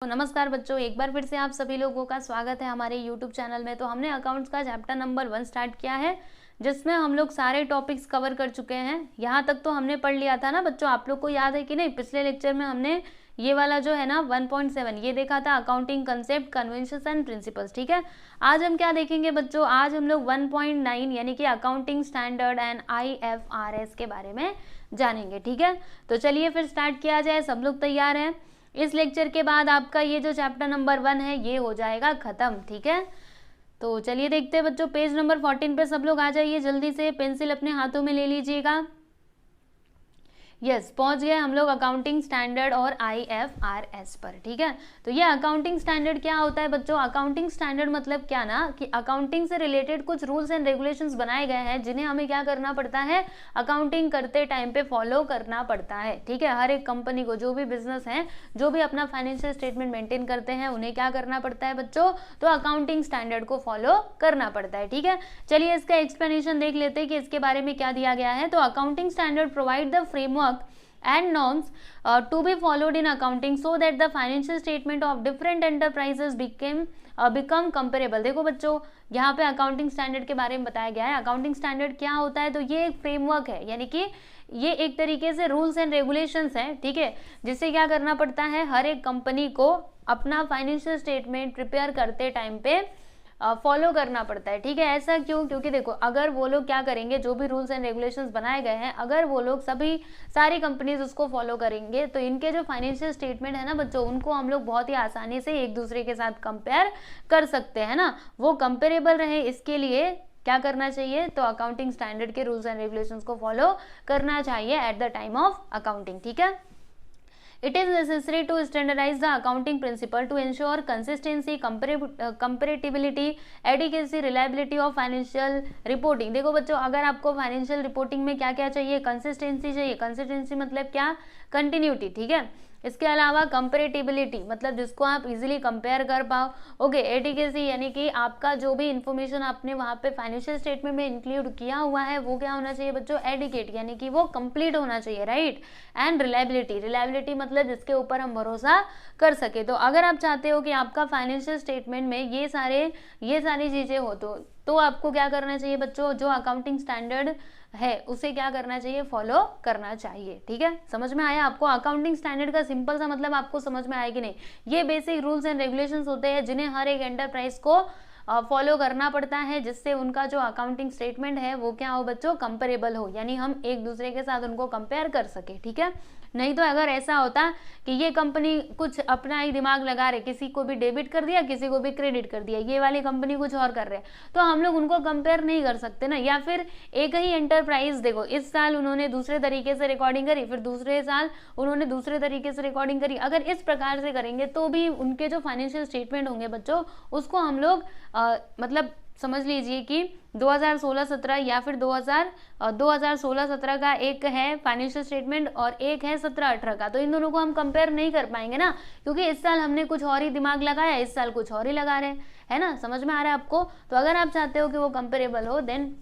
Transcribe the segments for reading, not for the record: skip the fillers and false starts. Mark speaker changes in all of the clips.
Speaker 1: तो नमस्कार बच्चों, एक बार फिर से आप सभी लोगों का स्वागत है हमारे YouTube चैनल में। तो हमने अकाउंट्स का चैप्टर नंबर 1 स्टार्ट किया है, जिसमें हम लोग सारे टॉपिक्स कवर कर चुके हैं। यहाँ तक तो हमने पढ़ लिया था ना बच्चों, आप लोग को याद है कि नहीं? पिछले लेक्चर में हमने ये वाला जो है ना 1.7 ये देखा था, accounting concept, conventions and principles. ठीक है, आज हम क्या देखेंगे बच्चों? आज हम लोग 1.9 यानी कि अकाउंटिंग स्टैंडर्ड एंड IFRS के बारे में जानेंगे। ठीक है, तो चलिए फिर स्टार्ट किया जाए। सब लोग तैयार हैं? इस लेक्चर के बाद आपका ये जो चैप्टर नंबर 1 है ये हो जाएगा खत्म। ठीक है, तो चलिए देखते हैं बच्चों, पेज नंबर 14 पे सब लोग आ जाइए जल्दी से, पेंसिल अपने हाथों में ले लीजिएगा। यस, पहुंच गए हम लोग अकाउंटिंग स्टैंडर्ड और IFRS पर। ठीक है, तो ये अकाउंटिंग स्टैंडर्ड क्या होता है बच्चों? अकाउंटिंग स्टैंडर्ड मतलब क्या ना कि अकाउंटिंग से रिलेटेड कुछ रूल्स एंड रेगुलेशंस बनाए गए हैं, जिन्हें हमें क्या करना पड़ता है? अकाउंटिंग करते टाइम पे फॉलो करना पड़ता है। ठीक है, हर एक कंपनी को, जो भी बिजनेस है, जो भी अपना फाइनेंशियल स्टेटमेंट मेंटेन करते हैं, उन्हें क्या करना पड़ता है बच्चों? तो अकाउंटिंग स्टैंडर्ड को फॉलो करना पड़ता है। ठीक है, चलिए इसका एक्सप्लेनेशन देख लेते हैं कि इसके बारे में क्या दिया गया है। तो accounting standard provide the framework and norms to be followed in accounting so that the financial statement of different enterprises become comparable। देखो बच्चों, यहाँ पे अकाउंटिंग स्टैंडर्ड के बारे में बताया गया है। अकाउंटिंग स्टैंडर्ड क्या होता है? तो ये एक फ्रेमवर्क है, यानी कि ये एक तरीके से रूल्स एंड रेगुलेशंस है। ठीक है, जिससे क्या करना पड़ता है? हर एक कंपनी को अपना फाइनेंशियल स्टेटमेंट प्रिपेयर करते टाइम पे फॉलो करना पड़ता है। ठीक है, ऐसा क्यों? क्योंकि देखो, अगर वो लोग क्या करेंगे, जो भी रूल्स एंड रेगुलेशंस बनाए गए हैं, अगर वो लोग सारी कंपनीज उसको फॉलो करेंगे, तो इनके जो फाइनेंशियल स्टेटमेंट है ना बच्चों, उनको हम लोग बहुत ही आसानी से एक दूसरे के साथ कंपेयर कर सकते हैं ना। वो कंपेरेबल रहे, इसके लिए क्या करना चाहिए? तो अकाउंटिंग स्टैंडर्ड के रूल्स एंड रेगुलेशंस को फॉलो करना चाहिए at the time of accounting. ठीक है, it is necessary to standardize the accounting principle to ensure consistency, comparability, adequacy, reliability of financial reporting। देखो बच्चों, अगर आपको फाइनेंशियल रिपोर्टिंग में क्या क्या चाहिए? कंसिस्टेंसी चाहिए। कंसिस्टेंसी मतलब क्या? कंटिन्यूटी। ठीक है, इसके अलावा कंपेरेटिबिलिटी मतलब जिसको आप इजीली कंपेयर कर पाओ। ओके, एडिकेसी यानी कि आपका जो भी इंफॉर्मेशन आपने वहाँ पे फाइनेंशियल स्टेटमेंट में इंक्लूड किया हुआ है, वो क्या होना चाहिए बच्चों? एडिकेट, यानी कि वो कंप्लीट होना चाहिए, राइट। एंड रिलायबिलिटी, रिलायबिलिटी मतलब जिसके ऊपर हम भरोसा कर सके। तो अगर आप चाहते हो कि आपका फाइनेंशियल स्टेटमेंट में ये सारी चीजें हो, तो आपको क्या करना चाहिए बच्चों? जो अकाउंटिंग स्टैंडर्ड है उसे क्या करना चाहिए? फॉलो करना चाहिए। ठीक है, समझ में आया आपको? अकाउंटिंग स्टैंडर्ड का सिंपल सा मतलब आपको समझ में आया कि नहीं? ये बेसिक रूल्स एंड रेगुलेशंस होते हैं, जिन्हें हर एक एंटरप्राइज को फॉलो करना पड़ता है, जिससे उनका जो अकाउंटिंग स्टेटमेंट है वो क्या हो बच्चों? कंपेरेबल हो, यानी हम एक दूसरे के साथ उनको कंपेयर कर सके। ठीक है, नहीं तो अगर ऐसा होता कि ये कंपनी कुछ अपना ही दिमाग लगा रहे, किसी को भी डेबिट कर दिया, किसी को भी क्रेडिट कर दिया, ये वाली कंपनी कुछ और कर रहे हैं, तो हम लोग उनको कंपेयर नहीं कर सकते ना। या फिर एक ही एंटरप्राइज, देखो इस साल उन्होंने दूसरे तरीके से रिकॉर्डिंग करी, फिर दूसरे साल उन्होंने दूसरे तरीके से रिकॉर्डिंग करी, अगर इस प्रकार से करेंगे तो भी उनके जो फाइनेंशियल स्टेटमेंट होंगे बच्चों, उसको हम लोग मतलब समझ लीजिए कि 2016-17 या फिर 2016-17 का एक है फाइनेंशियल स्टेटमेंट और एक है 17-18 का, तो इन दोनों को हम कंपेयर नहीं कर पाएंगे ना, क्योंकि इस साल हमने कुछ और ही दिमाग लगाया, इस साल कुछ और ही लगा रहे हैं, है ना। समझ में आ रहा है आपको? तो अगर आप चाहते हो कि वो कंपेरेबल हो, देन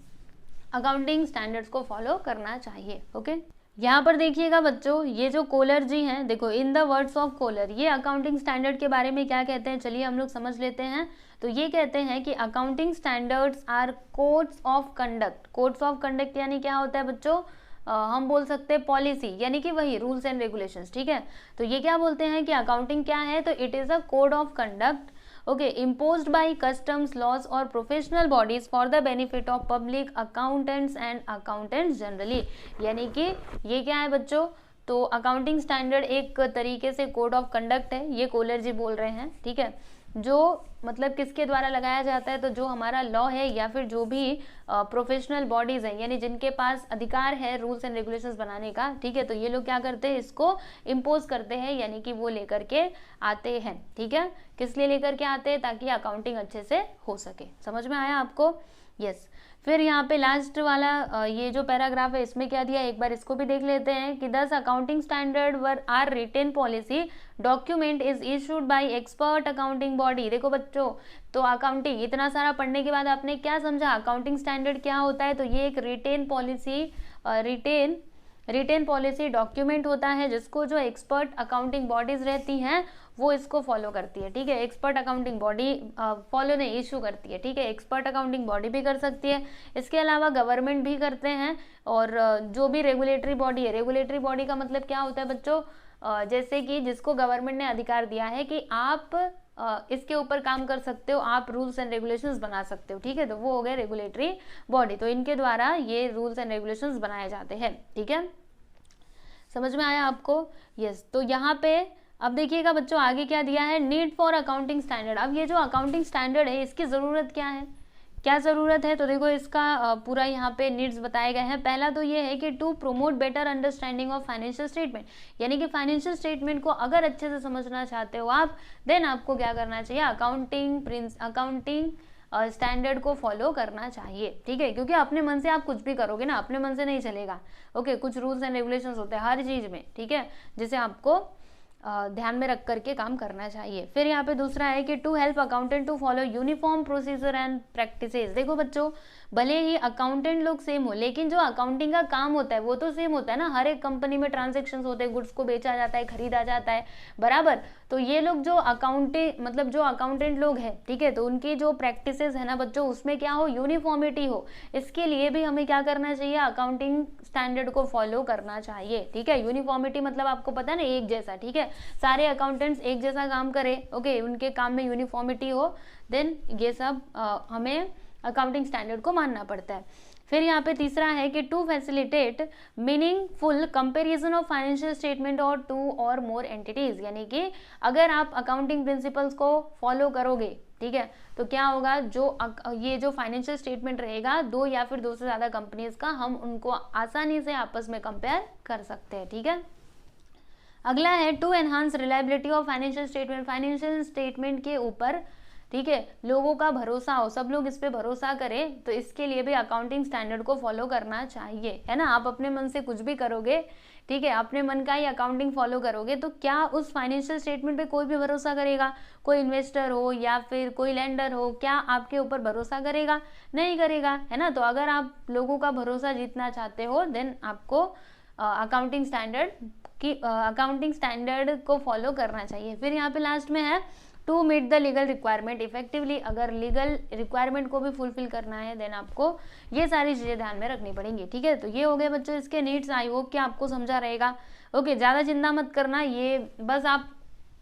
Speaker 1: अकाउंटिंग स्टैंडर्ड्स को फॉलो करना चाहिए। ओके, यहाँ पर देखिएगा बच्चों, ये जो कोलर जी हैं, देखो in the words of Kohler, ये अकाउंटिंग स्टैंडर्ड के बारे में क्या कहते हैं, चलिए हम लोग समझ लेते हैं। तो ये कहते हैं कि accounting standards are codes of conduct. Codes of conduct यानी क्या होता है बच्चों? हम बोल सकते हैं पॉलिसी, यानी कि वही रूल्स एंड रेगुलेशंस। ठीक है, तो ये क्या बोलते हैं कि अकाउंटिंग क्या है? तो it is a code of conduct, okay, imposed by customs laws or professional bodies for the benefit of public accountants and accountants generally। यानी कि ये क्या है बच्चों? तो अकाउंटिंग स्टैंडर्ड एक तरीके से कोड ऑफ कंडक्ट है, ये कोलर जी बोल रहे हैं। ठीक है, जो मतलब किसके द्वारा लगाया जाता है? तो जो हमारा लॉ है या फिर जो भी प्रोफेशनल बॉडीज है, यानी जिनके पास अधिकार है रूल्स एंड रेगुलेशंस बनाने का। ठीक है, तो ये लोग क्या करते हैं? इसको इम्पोज करते हैं, यानी कि वो लेकर के आते हैं। ठीक है, किस लिए लेकर के आते हैं? ताकि अकाउंटिंग अच्छे से हो सके। समझ में आया आपको? यस। फिर यहाँ पे लास्ट वाला ये जो पैराग्राफ है, इसमें क्या दिया, एक बार इसको भी देख लेते हैं कि दस accounting standard were are written policy document is issued by expert accounting body. देखो बच्चों, तो अकाउंटिंग इतना सारा पढ़ने के बाद आपने क्या समझा? अकाउंटिंग स्टैंडर्ड क्या होता है? तो ये एक written policy, written written policy document होता है जिसको जो एक्सपर्ट अकाउंटिंग बॉडीज रहती हैं वो इसको फॉलो करती है, ठीक है। एक्सपर्ट अकाउंटिंग बॉडी फॉलो नहीं, इशू करती है, ठीक है। एक्सपर्ट अकाउंटिंग बॉडी भी कर सकती है, इसके अलावा गवर्नमेंट भी करते हैं, और जो भी रेगुलेटरी बॉडी है, रेगुलेटरी बॉडी का मतलब क्या होता है बच्चों, जैसे कि जिसको गवर्नमेंट ने अधिकार दिया है कि आप इसके ऊपर काम कर सकते हो, आप रूल्स एंड रेगुलेशंस बना सकते हो, ठीक है, तो वो हो गए रेगुलेटरी बॉडी। तो इनके द्वारा ये रूल्स एंड रेगुलेशंस बनाए जाते हैं, ठीक है। समझ में आया आपको? यस। तो यहाँ पे अब देखिएगा बच्चों आगे क्या दिया है, नीड फॉर अकाउंटिंग स्टैंडर्ड। अब ये जो अकाउंटिंग स्टैंडर्ड है इसकी ज़रूरत क्या है, क्या ज़रूरत है, तो देखो इसका पूरा यहाँ पे नीड्स बताए गए हैं। पहला तो ये है कि to promote better understanding of financial statement, यानी कि फाइनेंशियल स्टेटमेंट को अगर अच्छे से समझना चाहते हो आप, देन आपको क्या करना चाहिए, अकाउंटिंग स्टैंडर्ड को फॉलो करना चाहिए, ठीक है। क्योंकि अपने मन से आप कुछ भी करोगे ना, अपने मन से नहीं चलेगा, ओके। कुछ रूल्स एंड रेगुलेशंस होते हैं हर चीज़ में, ठीक है, जिसे आपको ध्यान में रख करके काम करना चाहिए। फिर यहाँ पे दूसरा है कि to help accountant to follow uniform procedure and practices. देखो बच्चों, भले ही अकाउंटेंट लोग सेम हो, लेकिन जो अकाउंटिंग का काम होता है वो तो सेम होता है ना। हर एक कंपनी में ट्रांजेक्शन्स होते हैं, गुड्स को बेचा जाता है, खरीदा जाता है, बराबर। तो ये लोग जो अकाउंटेंट लोग हैं, ठीक है, तो उनकी जो प्रैक्टिसेस है ना बच्चों, उसमें क्या हो, यूनिफॉर्मिटी हो। इसके लिए भी हमें क्या करना चाहिए, अकाउंटिंग स्टैंडर्ड को फॉलो करना चाहिए, ठीक है। यूनिफॉर्मिटी मतलब आपको पता है ना, एक जैसा, ठीक है, सारे अकाउंटेंट्स एक जैसा काम करें, ओके, उनके काम में यूनिफॉर्मिटी हो, देन ये सब हमें अकाउंटिंग स्टैंडर्ड को मानना पड़ता है। फिर यहाँ पे तीसरा है कि to facilitate meaningful comparison of financial statement और टू और मोर एंटिटीज, यानी कि अगर आप अकाउंटिंग प्रिंसिपल्स को फॉलो करोगे, ठीक है, तो क्या होगा, ये जो फाइनेंशियल स्टेटमेंट रहेगा, दो या फिर दो से ज़्यादा कंपनीज का, हम उनको आसानी से आपस में कंपेयर कर सकते हैं, ठीक है। अगला है to enhance reliability of financial statement के ऊपर, ठीक है, लोगों का भरोसा हो, सब लोग इस पे भरोसा करें, तो इसके लिए भी अकाउंटिंग स्टैंडर्ड को फॉलो करना चाहिए, है ना। आप अपने मन से कुछ भी करोगे, ठीक है, अपने मन का ही अकाउंटिंग फॉलो करोगे, तो क्या उस फाइनेंशियल स्टेटमेंट पे कोई भी भरोसा करेगा? कोई इन्वेस्टर हो या फिर कोई लेंडर हो, क्या आपके ऊपर भरोसा करेगा? नहीं करेगा, है ना। तो अगर आप लोगों का भरोसा जीतना चाहते हो, देन आपको अकाउंटिंग स्टैंडर्ड को फॉलो करना चाहिए। फिर यहाँ पे लास्ट में है to meet the legal requirement effectively. अगर लीगल रिक्वायरमेंट को भी फुलफिल करना है, देन आपको ये सारी चीज़ें ध्यान में रखनी पड़ेंगी, ठीक है। तो ये हो गए बच्चों इसके नीड्स। आई होप कि आपको समझा रहेगा, ओके। ज़्यादा चिंता मत करना, ये बस आप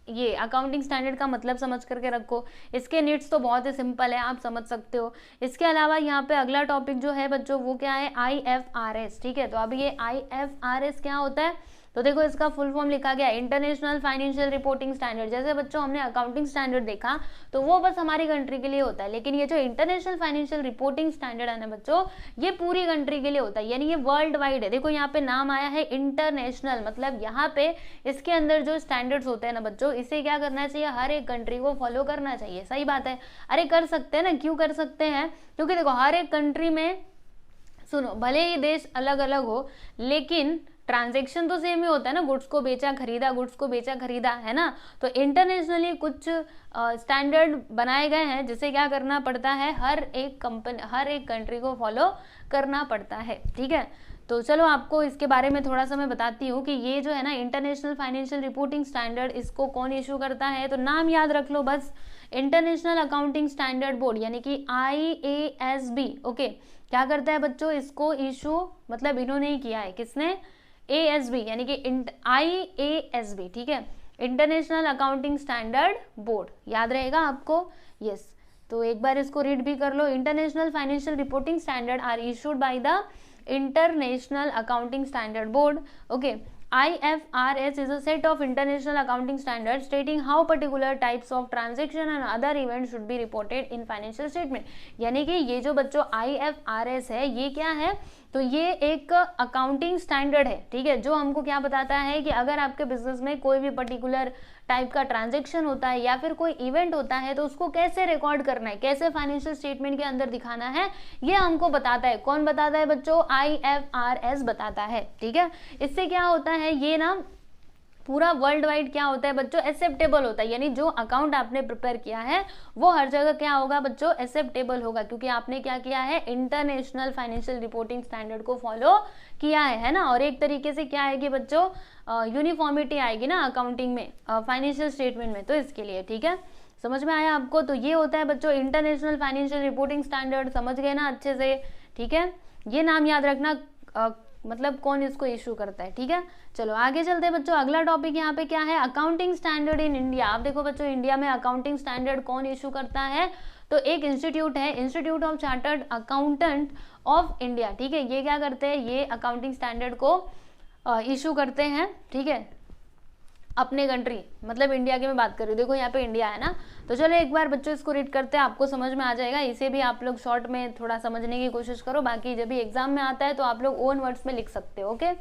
Speaker 1: ये अकाउंटिंग स्टैंडर्ड का मतलब समझ करके रखो। इसके नीड्स तो बहुत ही सिंपल है, आप समझ सकते हो। इसके अलावा यहाँ पे अगला टॉपिक जो है बच्चों वो क्या है, IFRS, ठीक है। तो अब ये IFRS क्या होता है, तो देखो इसका फुल फॉर्म लिखा गया इंटरनेशनल फाइनेंशियल रिपोर्टिंग स्टैंडर्ड। जैसे बच्चों हमने अकाउंटिंग स्टैंडर्ड देखा तो वो बस हमारी कंट्री के लिए होता है, लेकिन ये जो इंटरनेशनल फाइनेंशियल रिपोर्टिंग स्टैंडर्ड है ना बच्चों, ये पूरी कंट्री के लिए होता है, यानी ये वर्ल्ड वाइड है। देखो यहाँ पे नाम आया है इंटरनेशनल, मतलब यहाँ पे इसके अंदर जो स्टैंडर्ड्स होते हैं ना बच्चों, इसे क्या करना चाहिए, हर एक कंट्री को फॉलो करना चाहिए। सही बात है, अरे कर सकते हैं ना, क्यों कर सकते हैं, क्योंकि देखो हर एक कंट्री में, सुनो, भले ही देश अलग अलग हो लेकिन ट्रांजैक्शन तो सेम ही होता है ना, गुड्स को बेचा खरीदा, है ना। तो इंटरनेशनली कुछ स्टैंडर्ड बनाए गए हैं जिसे क्या करना पड़ता है, हर एक कंट्री को फॉलो करना पड़ता है, ठीक है। तो चलो आपको इसके बारे में थोड़ा सा मैं बताती हूँ कि ये जो है ना इंटरनेशनल फाइनेंशियल रिपोर्टिंग स्टैंडर्ड, इसको कौन इशू करता है, तो नाम याद रख लो बस, इंटरनेशनल अकाउंटिंग स्टैंडर्ड बोर्ड, यानी कि IASB, ओके। क्या करता है बच्चों, इसको इशू, मतलब इन्होंने ही किया है, किसने, ASB, यानी कि IASB, ठीक है, इंटरनेशनल अकाउंटिंग स्टैंडर्ड बोर्ड, याद रहेगा आपको, यस। तो एक बार इसको रीड भी कर लो, international financial reporting standard are issued by the international accounting standard board, okay. IFRS is a set of international accounting standards stating how particular types of transaction and other events should be reported in financial statement। यानी कि ये जो बच्चों IFRS है, ये क्या है, तो ये एक अकाउंटिंग स्टैंडर्ड है, ठीक है, जो हमको क्या बताता है कि अगर आपके बिजनेस में कोई भी पर्टिकुलर टाइप का ट्रांजैक्शन होता है या फिर कोई इवेंट होता है, तो उसको कैसे रिकॉर्ड करना है, कैसे फाइनेंशियल स्टेटमेंट के अंदर दिखाना है, ये हमको बताता है। कौन बताता है बच्चों, IFRS बताता है, ठीक है। इससे क्या होता है, ये ना पूरा वर्ल्ड वाइड क्या होता है बच्चों, एक्सेप्टेबल होता है, यानी जो अकाउंट आपने प्रिपेयर किया है वो हर जगह क्या होगा बच्चों, एक्सेप्टेबल होगा, क्योंकि आपने क्या किया है, इंटरनेशनल फाइनेंशियल रिपोर्टिंग स्टैंडर्ड को फॉलो किया है ना। और एक तरीके से क्या आएगी बच्चों, यूनिफॉर्मिटी आएगी ना अकाउंटिंग में, फाइनेंशियल स्टेटमेंट में, तो इसके लिए, ठीक है, समझ में आया आपको। तो ये होता है बच्चों इंटरनेशनल फाइनेंशियल रिपोर्टिंग स्टैंडर्ड, समझ गए ना अच्छे से, ठीक है। ये नाम याद रखना, मतलब कौन इसको इशू करता है, ठीक है। चलो आगे चलते हैं बच्चों, अगला टॉपिक यहाँ पे क्या है, अकाउंटिंग स्टैंडर्ड इन इंडिया। आप देखो बच्चों, इंडिया में अकाउंटिंग स्टैंडर्ड कौन इशू करता है, तो एक इंस्टीट्यूट है, institute of chartered accountant of India, ठीक है। ये क्या करते हैं, ये अकाउंटिंग स्टैंडर्ड को इशू करते हैं, ठीक है, अपने कंट्री, मतलब इंडिया की मैं बात कर रही हूँ, देखो यहाँ पे इंडिया है ना। तो चलो एक बार बच्चों इसको रीड करते हैं, आपको समझ में आ जाएगा। इसे भी आप लोग शॉर्ट में थोड़ा समझने की कोशिश करो, बाकी जब भी एग्जाम में आता है तो आप लोग ओन वर्ड्स में लिख सकते हो, ओके।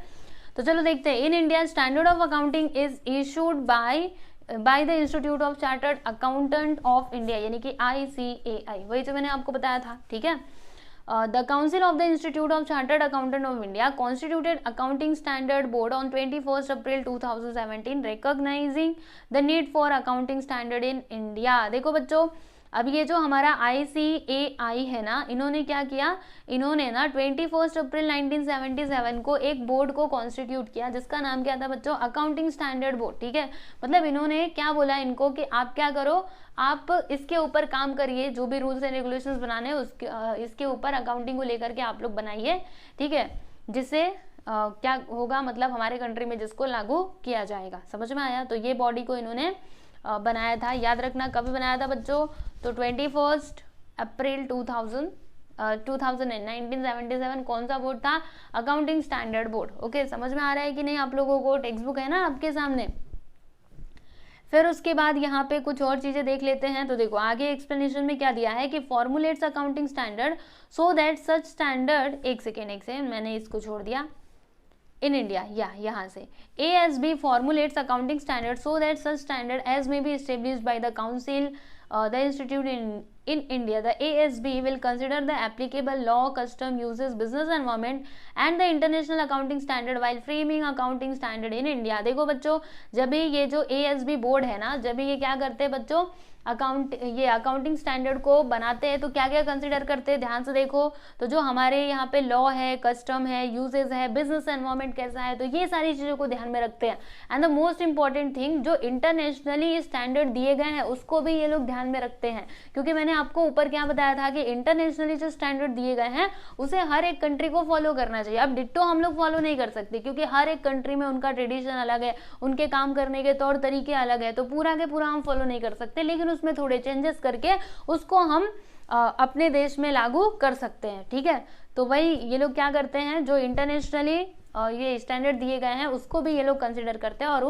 Speaker 1: तो चलो देखते हैं, in India standard of accounting is issued by the institute of chartered accountant of India, यानी कि ICAI, वही जो मैंने आपको बताया था, ठीक है। The Council of the Institute of Chartered Accountant of India constituted Accounting Standard Board on 21st April 2017, recognizing the need for accounting standard in India। देखो बच्चों, अब ये जो हमारा ICAI है ना, इन्होंने क्या किया, इन्होंने ना 21 अप्रैल 1977 को एक बोर्ड को कॉन्स्टिट्यूट किया, जिसका नाम क्या था बच्चों, अकाउंटिंग स्टैंडर्ड बोर्ड, ठीक है। मतलब इन्होंने क्या बोला इनको कि आप क्या करो, आप इसके ऊपर काम करिए, जो भी रूल्स एंड रेगुलेशंस बनाने हैं उसके इसके ऊपर अकाउंटिंग को लेकर के आप लोग बनाइए, ठीक है, जिससे क्या होगा, मतलब हमारे कंट्री में जिसको लागू किया जाएगा, समझ में आया। तो ये बॉडी को इन्होंने बनाया था, याद रखना कभी बनाया था बच्चों, तो 21 अप्रैल 1977 कौन सा बोर्ड था, अकाउंटिंग स्टैंडर्ड बोर्ड, ओके। समझ में आ रहा है कि नहीं आप लोगों को, टेक्स्ट बुक है ना आपके सामने। फिर उसके बाद यहाँ पे कुछ और चीजें देख लेते हैं। तो देखो आगे एक्सप्लेनेशन में क्या दिया है कि formulates accounting standard so that such standard, एक सेकेंड मैंने इसको छोड़ दिया, in India, यहाँ से ASB formulates accounting standards so that such standard as may be established by the council, the institute in India, the ASB will consider the applicable law, custom, uses, business environment and the international accounting standard while framing accounting standard in India। देखो बच्चों, जब भी ये जो ASB board है ना, जब भी ये क्या करते हैं बच्चों, ये अकाउंटिंग स्टैंडर्ड को बनाते हैं, तो क्या क्या कंसिडर करते हैं, ध्यान से देखो। तो जो हमारे यहाँ पे लॉ है, कस्टम है, यूजेज है, बिजनेस एनवायरनमेंट कैसा है, तो ये सारी चीज़ों को ध्यान में रखते हैं। And the most important thing, जो इंटरनेशनली स्टैंडर्ड दिए गए हैं उसको भी ये लोग ध्यान में रखते हैं, क्योंकि मैंने आपको ऊपर क्या बताया था कि इंटरनेशनली जो स्टैंडर्ड दिए गए हैं उसे हर एक कंट्री को फॉलो करना चाहिए। अब डिट्टो हम लोग फॉलो नहीं कर सकते, क्योंकि हर एक कंट्री में उनका ट्रेडिशन अलग है, उनके काम करने के तौर तरीके अलग है, तो पूरा के पूरा हम फॉलो नहीं कर सकते, लेकिन उसमें थोड़े चेंजेस करके उसको हम अपने देश में लागू कर सकते हैं, ठीक है। तो वही ये लोग क्या करते हैं, जो इंटरनेशनली ये स्टैंडर्ड दिए गए हैं उसको भी ये लोग कंसिडर करते हैं, और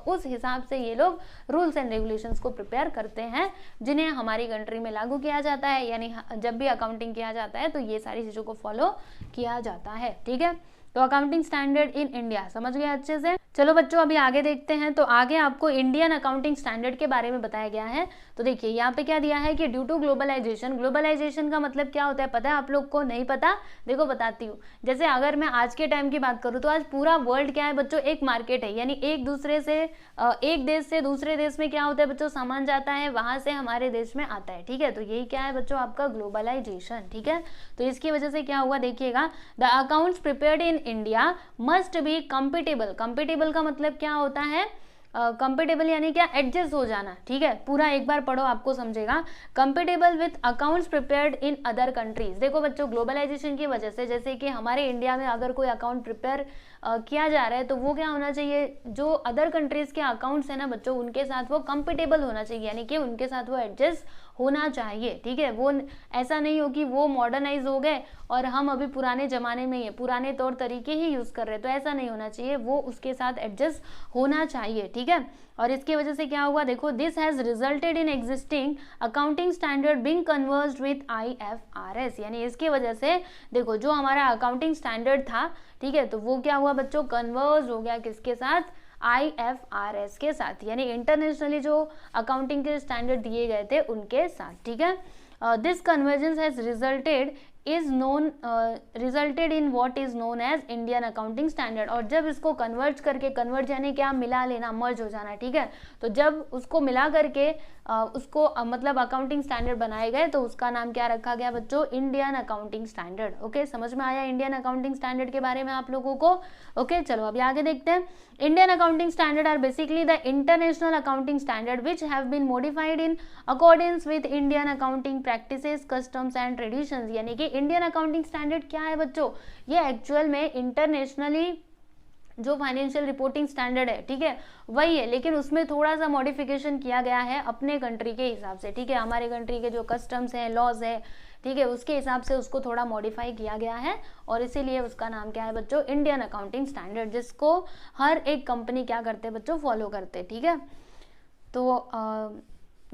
Speaker 1: उस हिसाब से ये लोग रूल्स एंड रेगुलेशंस को प्रिपेयर करते हैं, जिन्हें हमारी कंट्री में लागू किया जाता है, यानी जब भी अकाउंटिंग किया जाता है तो ये सारी चीज़ों को फॉलो किया जाता है, ठीक है। तो अकाउंटिंग स्टैंडर्ड इन इंडिया समझ गए अच्छे से। चलो बच्चों अभी आगे देखते हैं। तो आगे आपको इंडियन अकाउंटिंग स्टैंडर्ड के बारे में बताया गया है। तो देखिए यहाँ पे क्या दिया है कि ड्यू टू ग्लोबलाइजेशन, ग्लोबलाइजेशन का मतलब क्या होता है पता है आप लोग को, नहीं पता, देखो बताती हूँ। जैसे अगर मैं आज के टाइम की बात करूँ तो आज पूरा वर्ल्ड क्या है बच्चों, एक मार्केट है, यानी एक दूसरे से एक देश से दूसरे देश में क्या होता है बच्चों, सामान जाता है, वहां से हमारे देश में आता है, ठीक है। तो यही क्या है बच्चों, आपका ग्लोबलाइजेशन, ठीक है। तो इसकी वजह से क्या हुआ देखिएगा, the accounts prepared in India must be compatible. Compatible का मतलब क्या होता है, कंपेटेबल यानी क्या, एडजस्ट हो जाना, ठीक है। पूरा एक बार पढ़ो आपको समझेगा। Compatible with accounts prepared in other countries. देखो बच्चों ग्लोबलाइजेशन की वजह से, जैसे कि हमारे इंडिया में अगर कोई अकाउंट प्रिपेयर किया जा रहा है तो वो क्या होना चाहिए, जो अदर कंट्रीज के अकाउंट्स है ना बच्चों, उनके साथ वो कंपेटेबल होना चाहिए, यानी कि उनके साथ वो एडजस्ट होना चाहिए, ठीक है। वो ऐसा नहीं हो कि वो मॉडर्नाइज हो गए और हम अभी पुराने जमाने में ही पुराने तौर तरीके ही यूज कर रहे हैं, तो ऐसा नहीं होना चाहिए, वो उसके साथ एडजस्ट होना चाहिए, ठीक है। और इसकी वजह से क्या हुआ देखो, this has resulted in existing accounting standard being converged with IFRS, यानी इसकी वजह से देखो जो हमारा अकाउंटिंग स्टैंडर्ड था, ठीक है, तो वो क्या हुआ बच्चों, कन्वर्ज हो गया किसके साथ, IFRS के साथ, यानी इंटरनेशनली जो अकाउंटिंग के स्टैंडर्ड दिए गए थे उनके साथ, ठीक है। This convergence has resulted is known resulted in what is known as Indian accounting standard. और जब इसको कन्वर्ट करके, कन्वर्ट यानी क्या, मिला लेना, मर्ज हो जाना, ठीक है, तो जब उसको मिला करके उसको मतलब अकाउंटिंग स्टैंडर्ड बनाए गए तो उसका नाम क्या रखा गया बच्चों, इंडियन अकाउंटिंग स्टैंडर्ड। ओके, समझ में आया इंडियन अकाउंटिंग स्टैंडर्ड के बारे में आप लोगों को। ओके, चलो अभी आगे देखते हैं। Indian accounting standard are basically the international accounting standard which have been modified in accordance with Indian accounting practices, customs and traditions. यानी कि इंडियन अकाउंटिंग स्टैंडर्ड क्या है बच्चों, ये एक्चुअल में इंटरनेशनली जो फाइनेंशियल रिपोर्टिंग स्टैंडर्ड है, ठीक है, वही है, लेकिन उसमें थोड़ा सा मॉडिफिकेशन किया गया है अपने कंट्री के हिसाब से, ठीक है, हमारे कंट्री के जो कस्टम्स हैं, लॉज है, ठीक है, उसके हिसाब से उसको थोड़ा मॉडिफाई किया गया है और इसीलिए उसका नाम क्या है बच्चों, इंडियन अकाउंटिंग स्टैंडर्ड, जिसको हर एक कंपनी क्या करते बच्चों, फॉलो करते, ठीक है। तो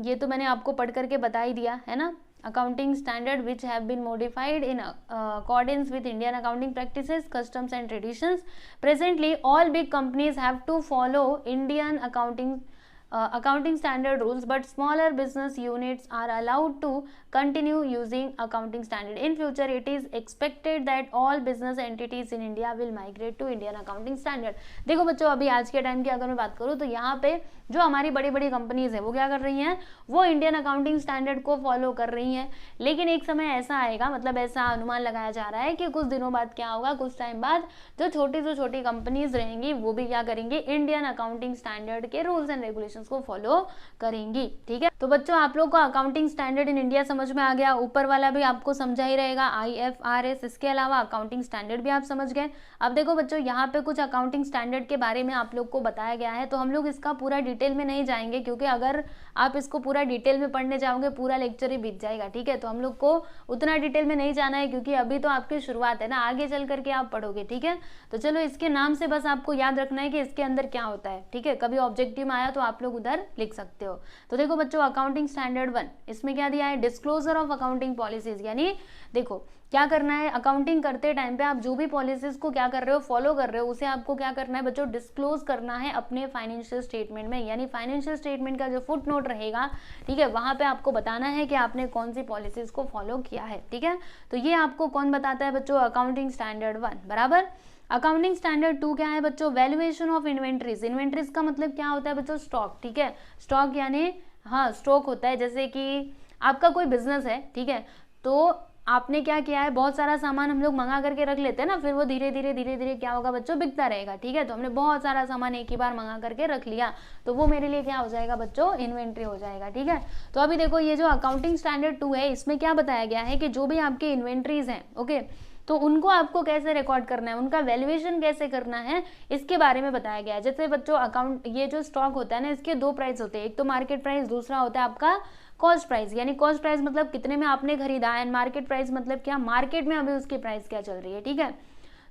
Speaker 1: ये तो मैंने आपको पढ़ करके बता ही दिया है ना। accounting standard which have been modified in accordance with Indian accounting practices, customs and traditions. Presently, all big companies have to follow Indian accounting standard rules, but smaller business units are allowed to continue using accounting standard. In future, it is expected that all business entities in India will migrate to Indian accounting standard. देखो बच्चों, अभी आज के time की अगर मैं बात करूँ तो यहाँ पे जो हमारी बड़ी बड़ी कंपनीज है वो क्या कर रही हैं, वो इंडियन अकाउंटिंग स्टैंडर्ड को फॉलो कर रही हैं, लेकिन एक समय ऐसा आएगा, मतलब ऐसा अनुमान लगाया जा रहा है कि कुछ दिनों बाद क्या होगा, कुछ टाइम बाद जो छोटी कंपनीज रहेंगी वो भी क्या करेंगी, इंडियन अकाउंटिंग स्टैंडर्ड के रूल्स एंड रेगुलेशंस को फॉलो करेंगी, ठीक है। तो बच्चों, आप लोग को अकाउंटिंग स्टैंडर्ड इन इंडिया समझ में आ गया, ऊपर वाला भी आपको समझा ही रहेगा, IFRS, इसके अलावा अकाउंटिंग स्टैंडर्ड भी आप समझ गए। अब देखो बच्चों, यहाँ पे कुछ अकाउंटिंग स्टैंडर्ड के बारे में आप लोग को बताया गया है, तो हम लोग इसका पूरा डिटेल में नहीं जाएंगे, क्योंकि अगर आप इसको पूरा डिटेल में पढ़ने जाओगे पूरा लेक्चर ही बीत जाएगा, ठीक है। तो हम लोग को उतना डिटेल में नहीं जाना है, क्योंकि अभी तो आपकी शुरुआत है ना, आगे चल करके आप पढ़ोगे, ठीक है। तो चलो, इसके नाम से बस आपको याद रखना है कि इसके अंदर क्या होता है, ठीक है। कभी ऑब्जेक्टिव में आया तो आप लोग उधर लिख सकते हो। तो देखो बच्चों, अकाउंटिंग स्टैंडर्ड 1, इसमें क्या दिया है, डिस्क्लोजर ऑफ अकाउंटिंग पॉलिसीज, यानी देखो क्या करना है, अकाउंटिंग करते टाइम पे आप जो भी पॉलिसीज को क्या कर रहे हो, फॉलो कर रहे हो, उसे आपको क्या करना है बच्चों, डिस्क्लोज करना है अपने फाइनेंशियल स्टेटमेंट में, यानी फाइनेंशियल स्टेटमेंट का जो फुट नोट रहेगा, ठीक है, वहां पे आपको बताना है कि आपने कौन सी पॉलिसीज को फॉलो किया है, ठीक है। तो ये आपको कौन बताता है बच्चों, अकाउंटिंग स्टैंडर्ड 1, बराबर। अकाउंटिंग स्टैंडर्ड 2 क्या है बच्चों, वैल्यूएशन ऑफ इन्वेंट्रीज। इन्वेंट्रीज का मतलब क्या होता है बच्चों, स्टॉक, ठीक है। स्टॉक यानी हाँ, स्टॉक होता है, जैसे कि आपका कोई बिजनेस है, ठीक है, तो आपने क्या किया है, बहुत सारा सामान हम लोग मंगा करके रख लेते हैं ना, फिर वो धीरे धीरे क्या होगा बच्चों, बिकता रहेगा, ठीक है। तो हमने बहुत सारा सामान एक ही बार मंगा करके रख लिया, तो वो मेरे लिए क्या हो जाएगा बच्चों, इन्वेंट्री हो जाएगा, ठीक है। तो अभी देखो, ये जो अकाउंटिंग स्टैंडर्ड 2 है, इसमें क्या बताया गया है कि जो भी आपके इन्वेंट्रीज हैं, ओके, तो उनको आपको कैसे रिकॉर्ड करना है, उनका वैल्यूएशन कैसे करना है, इसके बारे में बताया गया है। जैसे बच्चों, अकाउंट, ये जो स्टॉक होता है ना, इसके 2 प्राइस होते हैं, एक तो मार्केट प्राइस, दूसरा होता है आपका कॉस्ट प्राइस। यानी कॉस्ट प्राइस मतलब कितने में आपने खरीदा, एंड मार्केट प्राइस मतलब क्या, मार्केट में अभी उसकी प्राइस क्या चल रही है, ठीक है।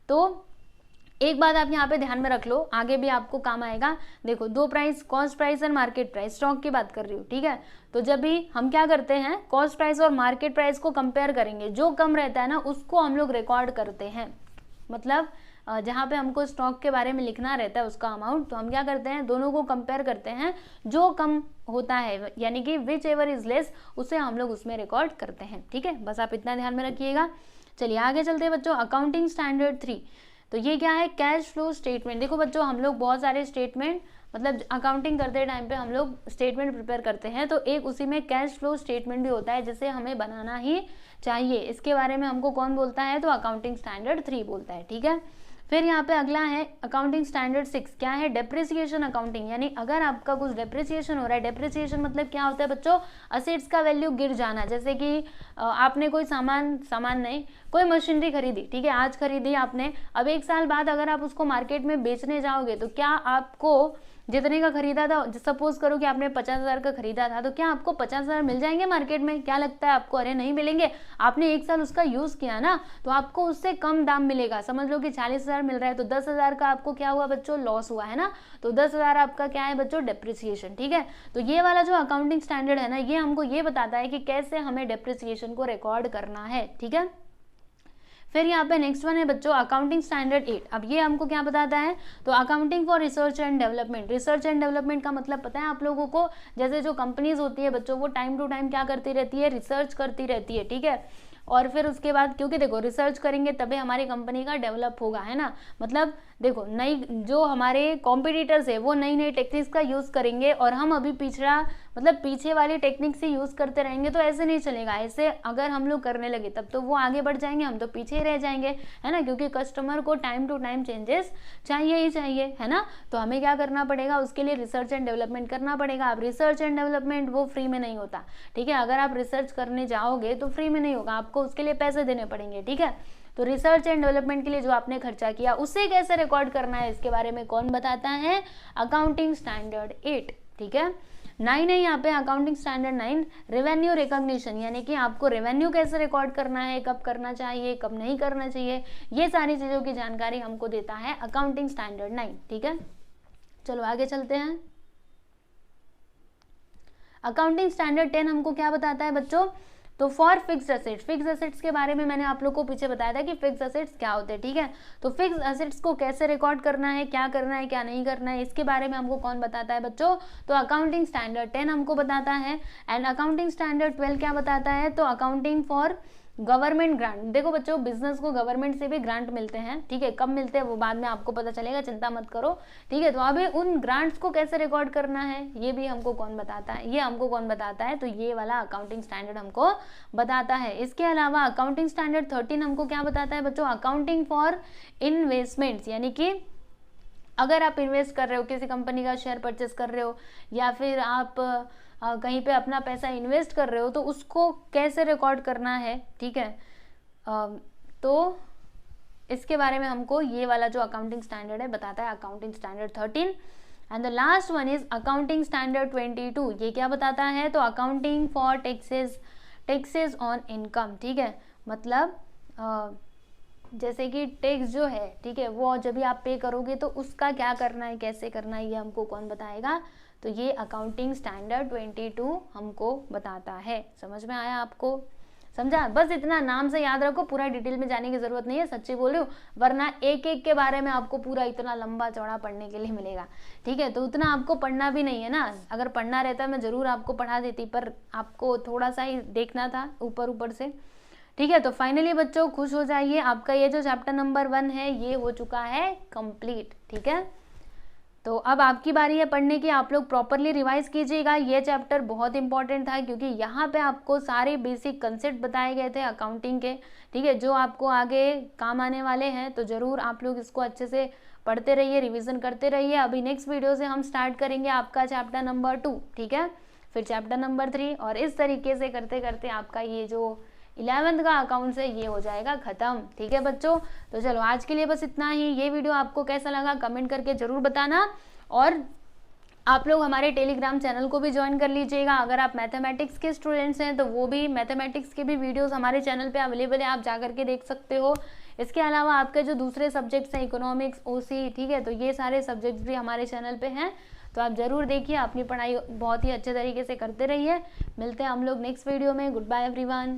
Speaker 1: तो एक बात आप यहाँ पे ध्यान में रख लो, आगे भी आपको काम आएगा। देखो, 2 प्राइस, कॉस्ट प्राइस और मार्केट प्राइस, स्टॉक की बात कर रही हूँ, ठीक है। तो जब भी हम क्या करते हैं, कॉस्ट प्राइस और मार्केट प्राइस को कंपेयर करेंगे, जो कम रहता है ना उसको हम लोग रिकॉर्ड करते हैं, मतलब जहाँ पे हमको स्टॉक के बारे में लिखना रहता है उसका अमाउंट, तो हम क्या करते हैं, दोनों को कंपेयर करते हैं, जो कम होता है यानी कि विच एवर इज लेस, उसे हम लोग उसमें रिकॉर्ड करते हैं, ठीक है। बस आप इतना ध्यान में रखिएगा। चलिए आगे चलते हैं बच्चों, अकाउंटिंग स्टैंडर्ड 3, तो ये क्या है, कैश फ्लो स्टेटमेंट। देखो बच्चों, हम लोग बहुत सारे स्टेटमेंट, मतलब अकाउंटिंग करते टाइम पे हम लोग स्टेटमेंट प्रिपेयर करते हैं, तो एक उसी में कैश फ्लो स्टेटमेंट भी होता है, जिसे हमें बनाना ही चाहिए। इसके बारे में हमको कौन बोलता है, तो अकाउंटिंग स्टैंडर्ड 3 बोलता है, ठीक है। फिर यहाँ पे अगला है अकाउंटिंग स्टैंडर्ड 6, क्या है, डेप्रिसिएशन अकाउंटिंग। यानी अगर आपका कुछ डेप्रिसिएशन हो रहा है, डेप्रिसिएशन मतलब क्या होता है बच्चों, असेट्स का वैल्यू गिर जाना। जैसे कि आपने कोई सामान नहीं, कोई मशीनरी खरीदी, ठीक है, आज खरीदी आपने, अब 1 साल बाद अगर आप उसको मार्केट में बेचने जाओगे तो क्या आपको जितने का खरीदा था, सपोज करो कि आपने 50,000 का खरीदा था, तो क्या आपको 50,000 मिल जाएंगे मार्केट में, क्या लगता है आपको, अरे नहीं मिलेंगे। आपने 1 साल उसका यूज किया ना, तो आपको उससे कम दाम मिलेगा। समझ लो कि 40,000 मिल रहा है, तो 10,000 का आपको क्या हुआ बच्चों, लॉस हुआ है ना, तो 10,000 आपका क्या है बच्चों, डेप्रिसिएशन, ठीक है। तो ये वाला जो अकाउंटिंग स्टैंडर्ड है ना, ये हमको ये बताता है कि कैसे हमें डेप्रिसिएशन को रिकॉर्ड करना है, ठीक है। फिर यहाँ पे नेक्स्ट वन है बच्चों, अकाउंटिंग स्टैंडर्ड 8। अब ये हमको क्या बताता है, तो accounting for research and development. Research and development का मतलब पता है आप लोगों को, जैसे जो कंपनीज होती है बच्चों, वो टाइम टू टाइम क्या करती रहती है, रिसर्च करती रहती है, ठीक है। और फिर उसके बाद, क्योंकि देखो रिसर्च करेंगे तभी हमारी कंपनी का डेवलप होगा, है ना। मतलब देखो नई जो हमारे कॉम्पिटिटर्स है वो नई नई टेक्निक्स का यूज़ करेंगे और हम अभी पिछड़ा मतलब पीछे वाली टेक्निक से यूज़ करते रहेंगे तो ऐसे नहीं चलेगा। ऐसे अगर हम लोग करने लगे तब तो वो आगे बढ़ जाएंगे, हम तो पीछे ही रह जाएंगे, है ना, क्योंकि कस्टमर को टाइम टू टाइम चेंजेस चाहिए ही चाहिए, है ना। तो हमें क्या करना पड़ेगा, उसके लिए रिसर्च एंड डेवलपमेंट करना पड़ेगा। अब रिसर्च एंड डेवलपमेंट वो फ्री में नहीं होता, ठीक है। अगर आप रिसर्च करने जाओगे तो फ्री में नहीं होगा, आपको उसके लिए पैसे देने पड़ेंगे, ठीक है। तो रिसर्च एंड डेवलपमेंट के लिए जो आपने खर्चा किया उसे कैसे रिकॉर्ड करना है, इसके बारे में कौन बताता है, अकाउंटिंग स्टैंडर्ड 8, ठीक है। 9 है यहाँ पे अकाउंटिंग स्टैंडर्ड 9, रेवेन्यू रिकॉग्निशन, यानी कि आपको रेवेन्यू कैसे रिकॉर्ड करना है, कब करना चाहिए कब नहीं करना चाहिए, ये सारी चीज़ों की जानकारी हमको देता है अकाउंटिंग स्टैंडर्ड 9, ठीक है। चलो आगे चलते हैं। अकाउंटिंग स्टैंडर्ड 10 हमको क्या बताता है बच्चों, तो for fixed assets, fixed assets के बारे में मैंने आप लोग को पीछे बताया था कि फिक्स्ड एसेट्स क्या होते हैं, ठीक है। तो फिक्स्ड एसेट्स को कैसे रिकॉर्ड करना है, क्या करना है क्या नहीं करना है, इसके बारे में हमको कौन बताता है बच्चों, तो अकाउंटिंग स्टैंडर्ड 10 हमको बताता है। एंड अकाउंटिंग स्टैंडर्ड 12 क्या बताता है, तो अकाउंटिंग फॉर गवर्नमेंट ग्रांट। देखो बच्चों बिजनेस को गवर्नमेंट से भी ग्रांट मिलते हैं, ठीक है, कब मिलते हैं वो बाद में आपको पता चलेगा, चिंता मत करो, ठीक है। तो अभी उन ग्रांट्स को कैसे रिकॉर्ड करना है ये भी हमको कौन बताता है, ये हमको कौन बताता है, तो ये वाला अकाउंटिंग स्टैंडर्ड हमको बताता है। इसके अलावा अकाउंटिंग स्टैंडर्ड 13 हमको क्या बताता है बच्चों, अकाउंटिंग फॉर इन्वेस्टमेंट्स, यानी कि अगर आप इन्वेस्ट कर रहे हो, किसी कंपनी का शेयर परचेस कर रहे हो या फिर आप कहीं पे अपना पैसा इन्वेस्ट कर रहे हो तो उसको कैसे रिकॉर्ड करना है, ठीक है। तो इसके बारे में हमको ये वाला जो अकाउंटिंग स्टैंडर्ड है बताता है, accounting standard 13। And the last one is accounting standard 22, ये क्या बताता है, तो accounting for taxes on income, ठीक है। मतलब जैसे कि टैक्स जो है, ठीक है, वो जब भी आप पे करोगे तो उसका क्या करना है कैसे करना है ये हमको कौन बताएगा, तो ये अकाउंटिंग स्टैंडर्ड 22 हमको बताता है। समझ में आया आपको, समझा, बस इतना नाम से याद रखो, पूरा डिटेल में जाने की जरूरत नहीं है, सच्ची बोल रही हूँ, वरना एक एक के बारे में आपको पूरा इतना लंबा चौड़ा पढ़ने के लिए मिलेगा, ठीक है। तो उतना आपको पढ़ना भी नहीं है ना, अगर पढ़ना रहता मैं जरूर आपको पढ़ा देती, पर आपको थोड़ा सा ही देखना था ऊपर ऊपर से, ठीक है। तो फाइनली बच्चों खुश हो जाइए, आपका ये जो चैप्टर नंबर 1 है ये हो चुका है कंप्लीट, ठीक है। तो अब आपकी बारी है पढ़ने की, आप लोग प्रॉपरली रिवाइज कीजिएगा, ये चैप्टर बहुत इंपॉर्टेंट था क्योंकि यहाँ पे आपको सारे बेसिक कंसेप्ट बताए गए थे अकाउंटिंग के, ठीक है, जो आपको आगे काम आने वाले हैं। तो ज़रूर आप लोग इसको अच्छे से पढ़ते रहिए, रिविज़न करते रहिए। अभी नेक्स्ट वीडियो से हम स्टार्ट करेंगे आपका चैप्टर नंबर 2, ठीक है, फिर चैप्टर नंबर 3, और इस तरीके से करते करते आपका ये जो 11th का अकाउंट्स है ये हो जाएगा खत्म, ठीक है बच्चों। तो चलो आज के लिए बस इतना ही। ये वीडियो आपको कैसा लगा कमेंट करके जरूर बताना, और आप लोग हमारे टेलीग्राम चैनल को भी ज्वाइन कर लीजिएगा। अगर आप मैथमेटिक्स के स्टूडेंट्स हैं तो वो भी मैथमेटिक्स के भी वीडियोस हमारे चैनल पे अवेलेबल है, आप जा करके देख सकते हो। इसके अलावा आपके जो दूसरे सब्जेक्ट्स हैं, इकोनॉमिक्स, ओसी, ठीक है, तो ये सारे सब्जेक्ट्स भी हमारे चैनल पे हैं, तो आप ज़रूर देखिए, अपनी पढ़ाई बहुत ही अच्छे तरीके से करते रहिए। मिलते हैं हम लोग नेक्स्ट वीडियो में। Good bye everyone.